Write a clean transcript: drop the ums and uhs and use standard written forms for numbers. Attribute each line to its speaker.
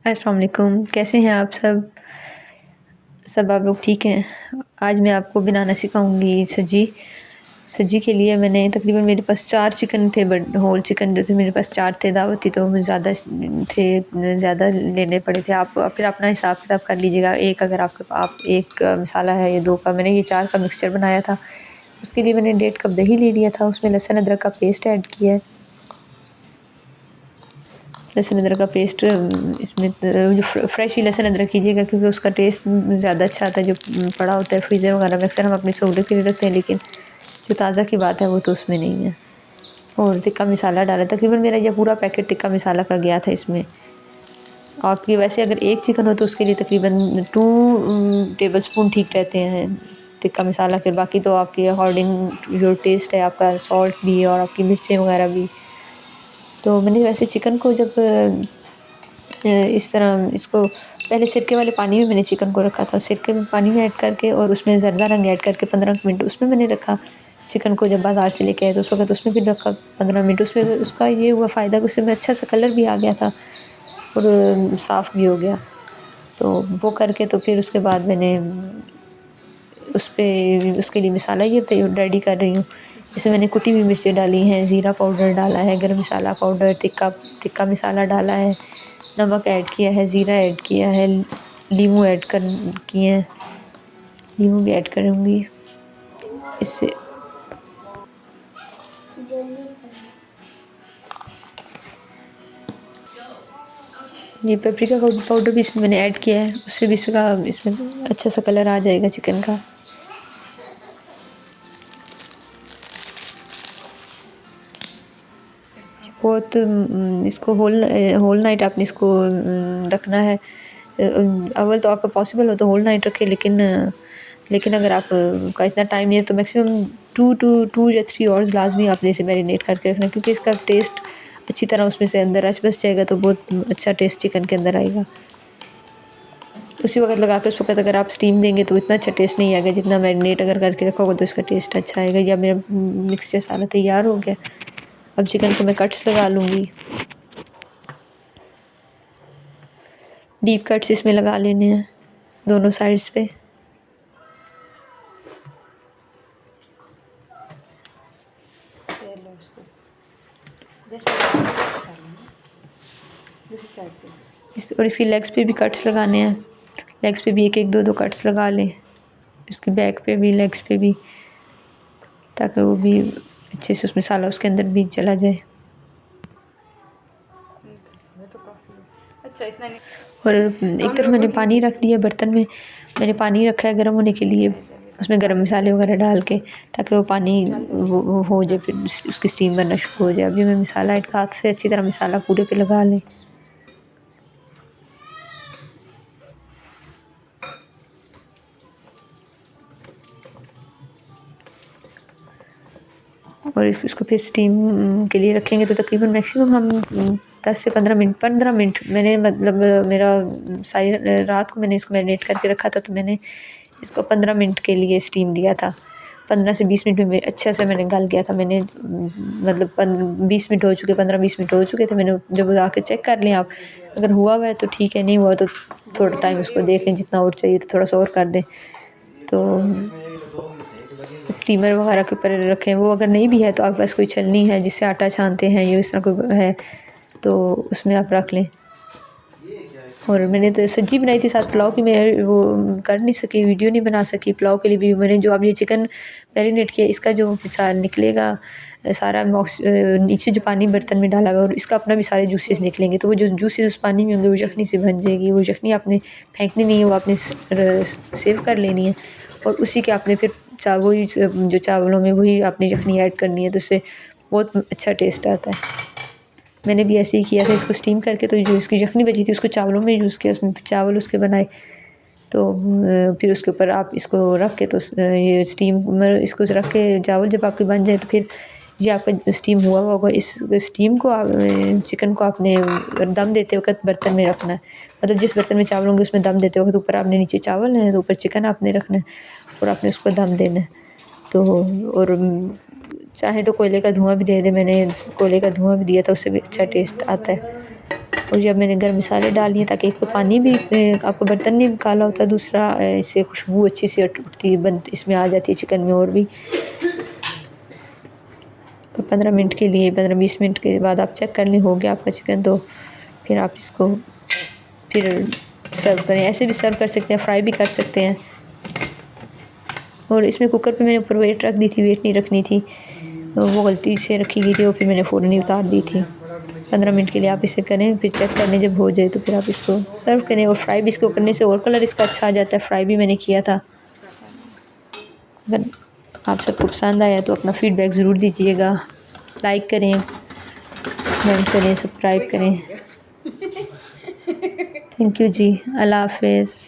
Speaker 1: अस्सलाम वालेकुम, कैसे हैं आप सब? सब आप लोग ठीक हैं? आज मैं आपको बनाना सिखाऊँगी सज्जी। सज्जी के लिए मैंने तकरीबन मेरे पास 4 चिकन थे, बट होल चिकन जो थे मेरे पास 4 थे, दावत थी तो मुझे ज़्यादा थे, ज़्यादा लेने पड़े थे। आप फिर अपना हिसाब-किताब कर लीजिएगा। एक अगर आपके आप 1 मसाला है या 2 का, मैंने ये 4 का मिक्सचर बनाया था। उसके लिए मैंने 1.5 कप दही ले लिया था, उसमें लहसुन अदरक का पेस्ट ऐड किया है। लहसुन अदरक का पेस्ट इसमें जो फ्रेश ही लहसुन अदरक कीजिएगा, क्योंकि उसका टेस्ट ज़्यादा अच्छा आता है। जो पड़ा होता है फ्रीज़र वगैरह में, अक्सर हम अपनी सहूलियत के लिए रखते हैं, लेकिन जो ताज़ा की बात है वो तो उसमें नहीं है। और तिक्का मसाला डाला, तकरीबन मेरा ये पूरा पैकेट तिक्का मसाला का गया था इसमें। आपकी वैसे अगर 1 चिकन हो तो उसके लिए तकरीबन 2 टेबल स्पून ठीक रहते हैं तिक्का मसाला। फिर बाकी तो आपके अकॉर्डिंग जो टेस्ट है आपका, सॉल्ट भी और आपकी मिर्चें वगैरह भी। तो मैंने वैसे चिकन को जब इस तरह इसको पहले सिरके वाले पानी में मैंने चिकन को रखा था। सिरके में पानी में ऐड करके और उसमें ज़रदा रंग ऐड करके 15 मिनट उसमें मैंने रखा। चिकन को जब बाज़ार से लेके आए तो उस वक़्त उसमें भी रखा 15 मिनट। उसमें उसका ये हुआ फ़ायदा कि उसमें अच्छा-सा कलर भी आ गया था और साफ़ भी हो गया। तो वो करके तो फिर उसके बाद मैंने उसके लिए मसाला ये रेडी कर रही हूँ। इसमें मैंने कुटी हुई मिर्चें डाली हैं, ज़ीरा पाउडर डाला है, गरम मसाला पाउडर, टिक्का मसाला डाला है, नमक ऐड किया है, ज़ीरा ऐड किया है, लीमू ऐड कर किए हैं, लीमू भी ऐड करूँगी इससे। ये पेपरिका पाउडर भी इसमें मैंने ऐड किया है, उससे भी इसमें अच्छा सा कलर आ जाएगा चिकन का। बहुत इसको होल नाइट आपने इसको रखना है। अव्वल तो आपका पॉसिबल हो तो होल नाइट रखें, लेकिन अगर आप का इतना टाइम नहीं है तो मैक्सिमम 2 या 3 आवर्स लाजमी आपने इसे मैरिनेट करके रखना है, क्योंकि इसका टेस्ट अच्छी तरह उसमें से अंदर रच बस जाएगा, तो बहुत अच्छा टेस्ट चिकन के अंदर आएगा। उसी वक्त लगा के उस वक्त अगर आप स्टीम देंगे तो इतना अच्छा टेस्ट नहीं आएगा जितना मैरिनेट अगर करके रखोगे तो इसका टेस्ट अच्छा आएगा। या मेरा मिक्सचर सारा तैयार हो गया। अब चिकन को मैं कट्स लगा लूँगी। डीप कट्स इसमें लगा लेने हैं दोनों साइड्स पे। और इसकी लेग्स पे भी कट्स लगाने हैं। लेग्स पे भी एक एक दो दो कट्स लगा लें, इसके बैक पे भी, लेग्स पे भी, ताकि वो भी अच्छे से उसमें मसाला उसके अंदर भी चला जाए। और एक तरफ मैंने पानी रख दिया, बर्तन में मैंने पानी रखा है गर्म होने के लिए, उसमें गरम मसाले वगैरह डाल के, ताकि वो पानी वो हो जाए, फिर उसकी स्टीम बनना शुरू हो जाए। अभी मैं मसाला एक हाथ से अच्छी तरह मसाला पूरे पे लगा लें। और इसको फिर स्टीम के लिए रखेंगे तो तकरीबन मैक्सिमम हम 10 से 15 मिनट मैंने मतलब मेरा सारी रात को मैंने इसको मैरिनेट करके रखा था, तो मैंने इसको 15 मिनट के लिए स्टीम दिया था। 15 से 20 मिनट में अच्छे से मैंने गल गया था। मैंने मतलब 20 मिनट हो चुके, 15-20 मिनट हो चुके थे। मैंने जब आके चेक कर लें आप, अगर हुआ है तो ठीक है, नहीं हुआ तो थोड़ा टाइम उसको देख लें, जितना और चाहिए तो थोड़ा सा और कर दें। तो स्टीमर वगैरह के ऊपर रखें। वो अगर नहीं भी है तो आपके पास कोई छलनी है जिससे आटा छानते हैं, या इस तरह कोई है तो उसमें आप रख लें। और मैंने तो सब्जी बनाई थी साथ पुलाव की, मैं वो कर नहीं सकी, वीडियो नहीं बना सकी। पुलाव के लिए भी मैंने जो अब ये चिकन मैरिनेट किया, इसका जो निकलेगा सारा नीचे जो पानी बर्तन में डाला हुआ, और इसका अपना भी सारे जूसेस निकलेंगे, तो वो जो जूसेस उस पानी में होंगे वो यखनी से बन जाएगी। वो यखनी आपने फेंकनी नहीं है, वो आपने सेव कर लेनी है, और उसी के आपने फिर वही जो चावलों में वही आपने यखनी ऐड करनी है, तो उससे बहुत अच्छा टेस्ट आता है। मैंने भी ऐसे ही किया था, इसको स्टीम करके, तो जो इसकी यखनी बची थी उसको चावलों में यूज़ किया, उसमें चावल उसके बनाए। तो फिर उसके ऊपर आप इसको रख के, तो ये इसको रख के चावल जब आपके बन जाए तो फिर ये आपका स्टीम हुआ होगा। इस स्टीम को आप चिकन को आपने दम देते वक्त बर्तन में रखना है। मतलब जिस बर्तन में चावल होंगे उसमें दम देते वक्त ऊपर आपने, नीचे चावल है तो ऊपर चिकन आपने रखना है, और आपने उसको दम देना है। तो और चाहे तो कोयले का धुआं भी दे दे, मैंने कोयले का धुआं भी दिया था, उससे भी अच्छा टेस्ट आता है। और जब मैंने गर्म मसाले डाल दिए ताकि एक तो पानी भी आपको बर्तन नहीं काला होता, दूसरा इससे खुशबू अच्छी सी उठती है, बन इसमें आ जाती है चिकन में और भी। तो 15 मिनट के लिए 15-20 मिनट के बाद आप चेक कर लें हो गया आपका चिकन, तो फिर आप इसको फिर सर्व करें। ऐसे भी सर्व कर सकते हैं, फ्राई भी कर सकते हैं। और इसमें कुकर पे मैंने ऊपर वेट रख दी थी, वेट नहीं रखनी थी, वो गलती से रखी गई थी और फिर मैंने फ़ौरन ही उतार दी थी। 15 मिनट के लिए आप इसे करें, फिर चेक कर लें, जब हो जाए तो फिर आप इसको सर्व करें। और फ्राई भी इसको करने से और कलर इसका अच्छा आ जाता है, फ्राई भी मैंने किया था। अगर आप सबको पसंद आया तो अपना फ़ीडबैक ज़रूर दीजिएगा, लाइक करें, कमेंट करें, सब्सक्राइब करें। थैंक यू जी, अल्लाह हाफ़िज़।